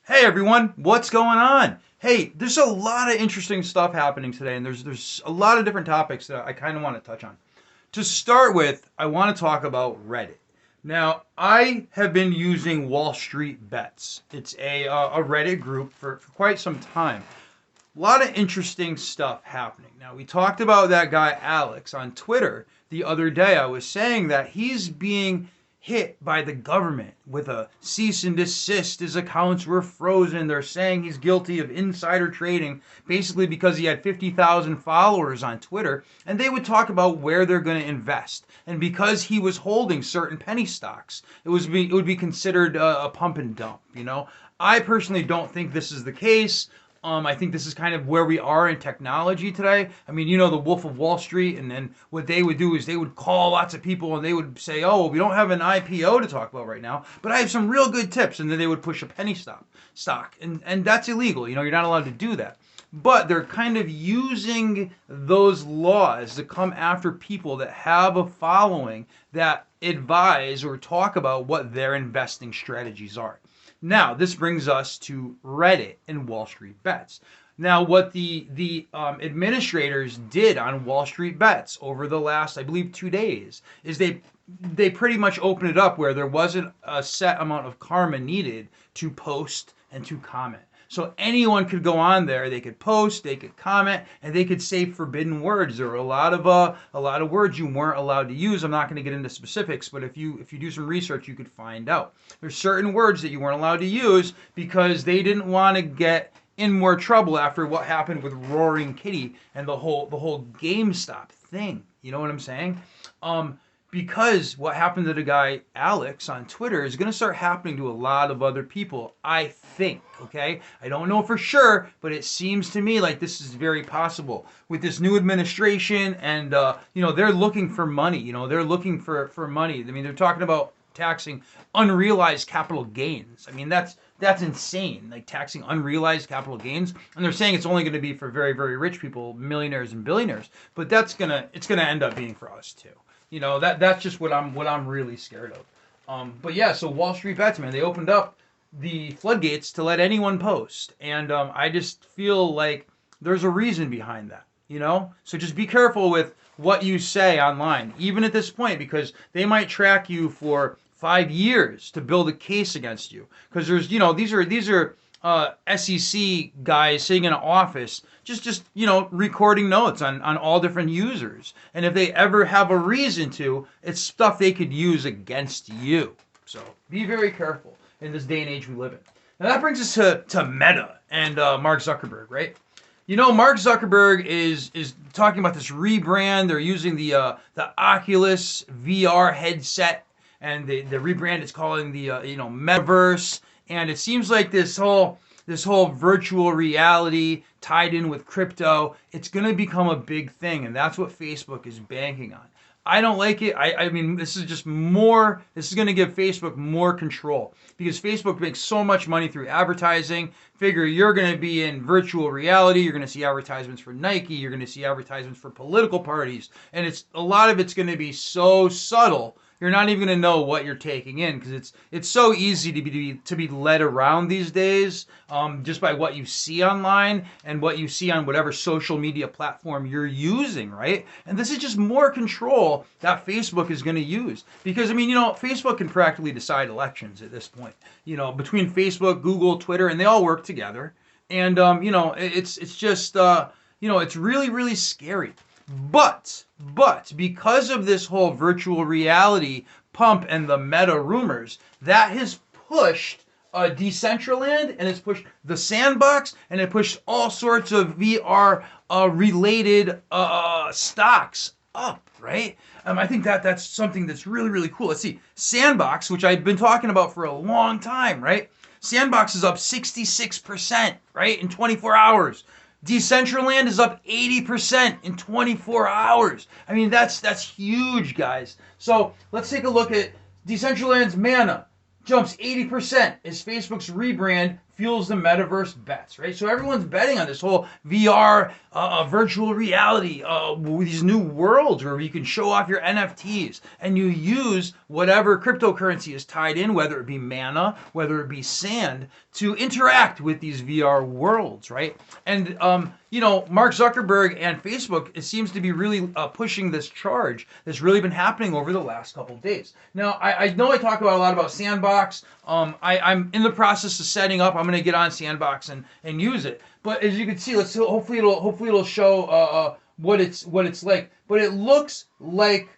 Hey everyone, what's going on? Hey, there's a lot of interesting stuff happening today, and there's a lot of different topics that I kind of want to touch on. To start with, I want to talk about Reddit. Now, I have been using Wall Street Bets. It's a Reddit group for quite some time. A lot of interesting stuff happening. Now, we talked about that guy Alex on Twitter the other day. I was saying that he's being hit by the government with a cease and desist. His accounts were frozen. They're saying he's guilty of insider trading, basically because he had 50,000 followers on Twitter, and they would talk about where they're going to invest. And because he was holding certain penny stocks, it would be considered a pump and dump. I personally don't think this is the case. I think this is kind of where we are in technology today. I mean, the Wolf of Wall Street, and then what they would do is they would call lots of people and they would say, oh, well, we don't have an IPO to talk about right now, but I have some real good tips. And then they would push a penny stock. And that's illegal. You're not allowed to do that. But they're kind of using those laws to come after people that have a following that advise or talk about what their investing strategies are. Now, this brings us to Reddit and Wall Street Bets. Now, what the administrators did on Wall Street Bets over the last, I believe, 2 days is they pretty much opened it up where there wasn't a set amount of karma needed to post and to comment. So anyone could go on there, they could post, they could comment, and they could say forbidden words. There were a lot of words you weren't allowed to use. I'm not going to get into specifics, but if you do some research, you could find out. There's certain words that you weren't allowed to use because they didn't want to get in more trouble after what happened with Roaring Kitty and the whole GameStop thing. You know what I'm saying? Because what happened to the guy Alex on Twitter is going to start happening to a lot of other people, I think, okay? I don't know for sure, but it seems to me like this is very possible. With this new administration and, they're looking for money. They're looking for money. I mean, they're talking about taxing unrealized capital gains. I mean, that's insane, like taxing unrealized capital gains. And they're saying it's only going to be for very, very rich people, millionaires and billionaires. But it's going to end up being for us too. That's just what I'm really scared of. But yeah, so Wall Street Bets, man, they opened up the floodgates to let anyone post, and I just feel like there's a reason behind that. So just be careful with what you say online, even at this point, because they might track you for 5 years to build a case against you. Because there's, these are SEC guys sitting in an office just recording notes on all different users. And if they ever have a reason to, it's stuff they could use against you. So be very careful in this day and age we live in. Now that brings us to Meta and Mark Zuckerberg, right? Mark Zuckerberg is talking about this rebrand. They're using the Oculus VR headset, and the rebrand is calling the Metaverse. And it seems like this whole virtual reality tied in with crypto, it's going to become a big thing, and that's what Facebook is banking on. I don't like it. I mean, this is going to give Facebook more control because Facebook makes so much money through advertising. Figure you're going to be in virtual reality. You're going to see advertisements for Nike. You're going to see advertisements for political parties. And a lot of it's going to be so subtle. You're not even going to know what you're taking in because it's so easy to be led around these days just by what you see online and what you see on whatever social media platform you're using, right? And this is just more control that Facebook is going to use because, Facebook can practically decide elections at this point, between Facebook, Google, Twitter, and they all work together. And, it's just, it's really, really scary. But because of this whole virtual reality pump and the Meta rumors, that has pushed Decentraland, and it's pushed the Sandbox, and it pushed all sorts of VR related stocks up, right? I think that's something that's really, really cool. Let's see. Sandbox, which I've been talking about for a long time, right? Sandbox is up 66%, right, in 24 hours. Decentraland is up 80% in 24 hours. I mean, that's huge, guys. So let's take a look at Decentraland's Mana. Jumps 80% as Facebook's rebrand fuels the metaverse bets, right? So everyone's betting on this whole VR, virtual reality, these new worlds where you can show off your NFTs and you use whatever cryptocurrency is tied in, whether it be Mana, whether it be Sand, to interact with these VR worlds, right? And Mark Zuckerberg and Facebook, it seems to be really pushing this charge that's really been happening over the last couple of days. Now, I know I talk a lot about Sandbox. I'm in the process of setting up. I'm going to get on Sandbox and use it. But as you can see, hopefully it'll show what it's like. But it looks like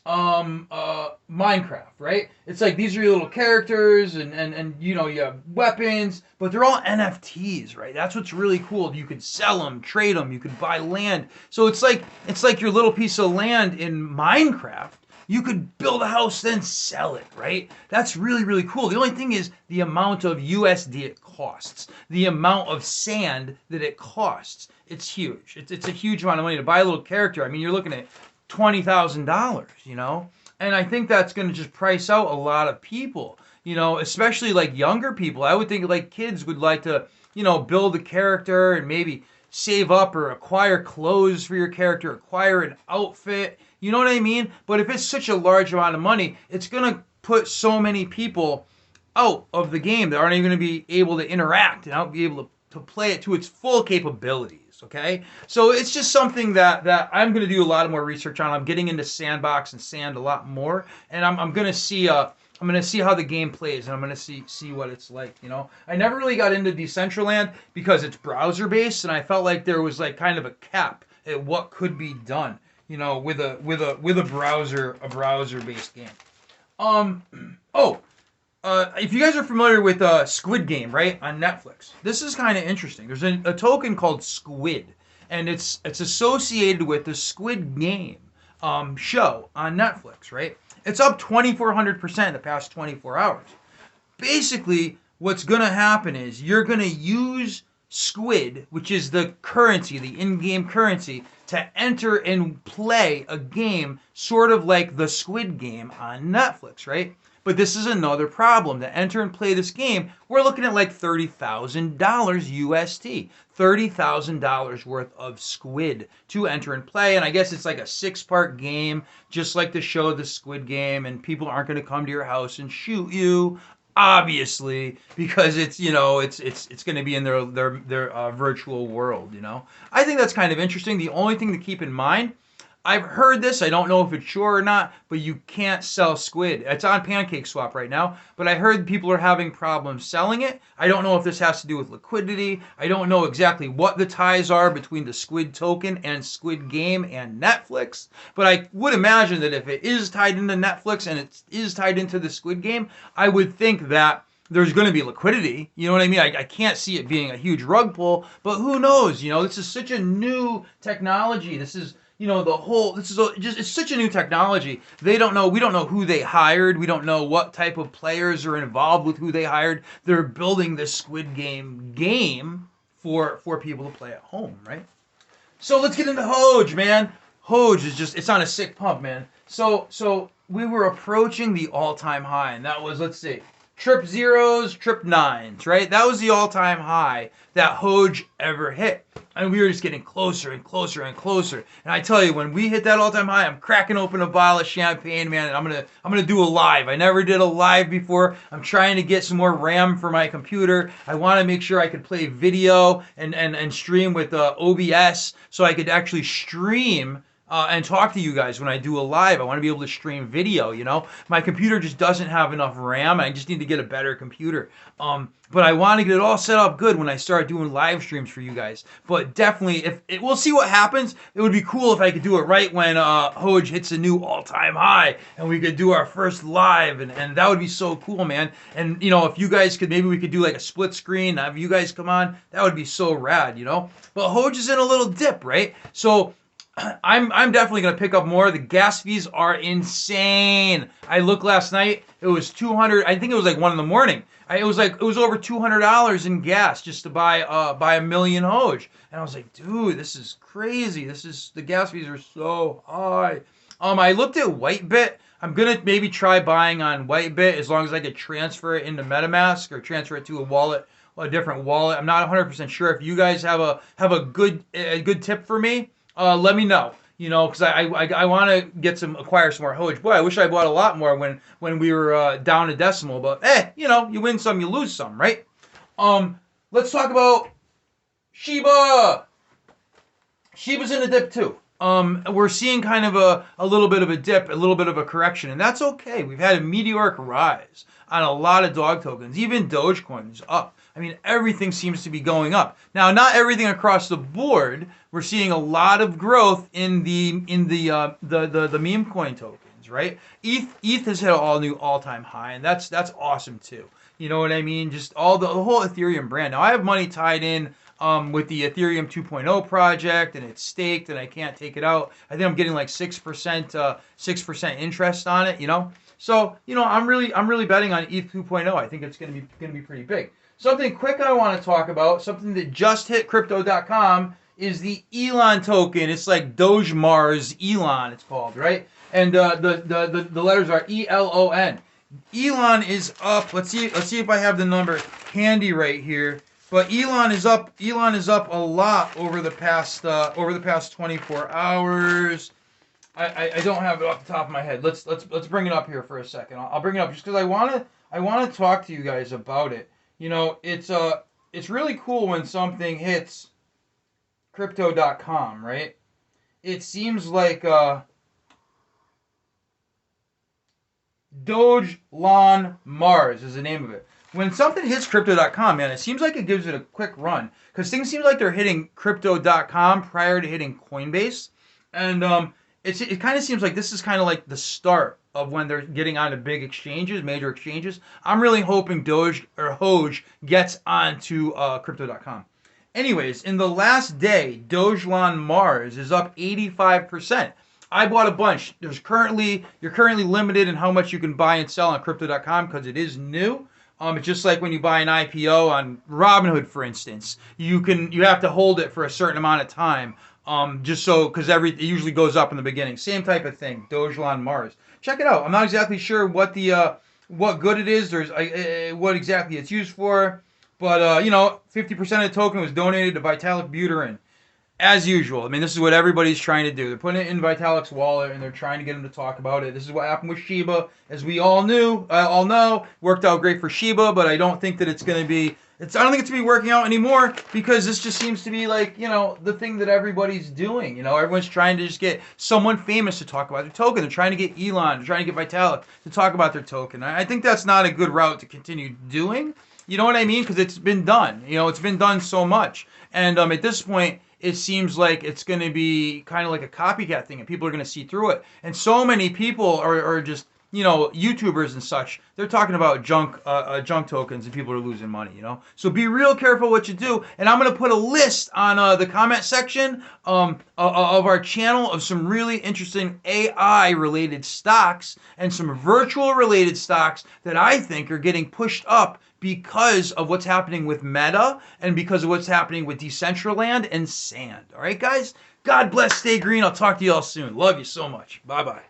Minecraft, right? It's like these are your little characters and you have weapons, but they're all NFTs, right? That's what's really cool. You could sell them, trade them, you could buy land. So it's like your little piece of land in Minecraft. You could build a house, then sell it, right? That's really, really cool. The only thing is the amount of USD it costs, the amount of sand that it costs. It's huge. It's a huge amount of money to buy a little character. I mean, you're looking at $20,000, and I think that's going to just price out a lot of people, especially like younger people. I would think like kids would like to, build a character and maybe save up or acquire clothes for your character, acquire an outfit. You know what I mean? But if it's such a large amount of money, it's going to put so many people out of the game that aren't even going to be able to interact and not be able to play it to its full capabilities. Okay, so it's just something that I'm going to do a lot of more research on. I'm getting into Sandbox and Sand a lot more, and I'm going to see how the game plays, and I'm going to see what it's like. I never really got into Decentraland because it's browser based, and I felt like there was like kind of a cap at what could be done, with a browser based game. If you guys are familiar with Sqidgame, right, on Netflix, this is kind of interesting. There's a token called Squid, and it's associated with the Squid Game show on Netflix, right? It's up 2,400% in the past 24 hours. Basically, what's going to happen is you're going to use Squid, which is the currency, the in-game currency, to enter and play a game sort of like the Squid Game on Netflix, right? But this is another problem. To enter and play this game, we're looking at like $30,000 USD. $30,000 worth of squid to enter and play. And I guess it's like a 6-part game, just like the show The Squid Game, and people aren't going to come to your house and shoot you, obviously, because it's it's going to be in their virtual world. I think that's kind of interesting. The only thing to keep in mind, I've heard this, I don't know if it's sure or not, but you can't sell squid. It's on PancakeSwap right now, but I heard people are having problems selling it. I don't know if this has to do with liquidity. I don't know exactly what the ties are between the Squid token and Sqidgame and Netflix, but I would imagine that if it is tied into Netflix and it is tied into the Squid Game, I would think that there's going to be liquidity. You know what I mean? I can't see it being a huge rug pull, but who knows? This is such a new technology. This is it's such a new technology. We don't know who they hired. We don't know what type of players are involved with who they hired. They're building this Squid game for people to play at home, right? So let's get into Hoge, man. Hoge it's on a sick pump, man. So we were approaching the all-time high, and that was, let's see, trip zeros, trip nines, right? That was the all-time high that Hoge ever hit. And we were just getting closer and closer and closer. And I tell you, when we hit that all-time high, I'm cracking open a bottle of champagne, man, and I'm gonna do a live. I never did a live before. I'm trying to get some more RAM for my computer. I want to make sure I could play video and stream with OBS, so I could actually stream and talk to you guys when I do a live. I want to be able to stream video, My computer just doesn't have enough RAM. I just need to get a better computer. But I want to get it all set up good when I start doing live streams for you guys. But definitely, we'll see what happens. It would be cool if I could do it right when Hoge hits a new all-time high, and we could do our first live, and that would be so cool, man. And if you guys could, maybe we could do like a split screen, have you guys come on. That would be so rad, But Hoge is in a little dip, right? So I'm definitely going to pick up more. The gas fees are insane. I looked last night. It was $200. I think it was like 1 in the morning. It was over $200 in gas just to buy a million Hoge. And I was like, dude, this is crazy. The gas fees are so high. I looked at Whitebit. I'm gonna maybe try buying on Whitebit as long as I could transfer it into MetaMask or transfer it to a wallet a different wallet. I'm not 100% sure. If you guys have a good tip for me, let me know. You know, because I want to acquire some more Hoge. Boy, I wish I bought a lot more when we were down a decimal. But you know, you win some, you lose some, right? Let's talk about Shiba. Shiba's in a dip too. We're seeing kind of a little bit of a dip, a little bit of a correction, and that's okay. We've had a meteoric rise on a lot of dog tokens. Even Dogecoin is up. I mean, everything seems to be going up. Now, not everything across the board. We're seeing a lot of growth in the meme coin tokens, right? ETH has hit an all-time high, and that's awesome too. You know what I mean? Just the whole Ethereum brand. Now, I have money tied in with the Ethereum 2.0 project, and it's staked, and I can't take it out. I think I'm getting like 6% interest on it. You know, so you know I'm really betting on ETH 2.0. I think it's gonna be pretty big. Something quick I want to talk about, something that just hit Crypto.com, is the Elon token. It's like Doge Mars Elon. It's called, right? And the letters are ELON. Elon is up. Let's see if I have the number handy right here. But Elon is up a lot over the past 24 hours. I don't have it off the top of my head. Let's bring it up here for a second. I'll bring it up just because I want to talk to you guys about it. You know, it's really cool when something hits Crypto.com, right? It seems like Dogelon Mars is the name of it. When something hits Crypto.com, man, it seems like it gives it a quick run because things seem like they're hitting Crypto.com prior to hitting Coinbase, and it kind of seems like this is kind of like the start of when they're getting onto big exchanges, major exchanges. I'm really hoping Hoge gets onto Crypto.com. Anyways, in the last day, Dogelon Mars is up 85%. I bought a bunch. You're currently limited in how much you can buy and sell on Crypto.com because it is new. It's just like when you buy an IPO on Robinhood, for instance. You have to hold it for a certain amount of time, just so because it usually goes up in the beginning. Same type of thing. Dogelon Mars. Check it out. I'm not exactly sure what good it is. What exactly it's used for, but you know, 50% of the token was donated to Vitalik Buterin. As usual. I mean, this is what everybody's trying to do. They're putting it in Vitalik's wallet, and they're trying to get him to talk about it. This is what happened with Shiba, as we all know. Worked out great for Shiba, but I don't think that it's going to be. I don't think it's going to be working out anymore because this just seems to be like, you know, the thing that everybody's doing. You know, everyone's trying to just get someone famous to talk about their token. They're trying to get Elon, they're trying to get Vitalik to talk about their token. I think that's not a good route to continue doing. You know what I mean? Because it's been done. You know, it's been done so much, and at this point, it seems like it's going to be kind of like a copycat thing, and people are going to see through it. And so many people are just, you know, YouTubers and such. They're talking about junk tokens, and people are losing money. You know, so be real careful what you do. And I'm going to put a list on the comment section of our channel of some really interesting AI related stocks and some virtual related stocks that I think are getting pushed up because of what's happening with Meta and because of what's happening with Decentraland and Sand. All right, guys? God bless. Stay green. I'll talk to you all soon. Love you so much. Bye-bye.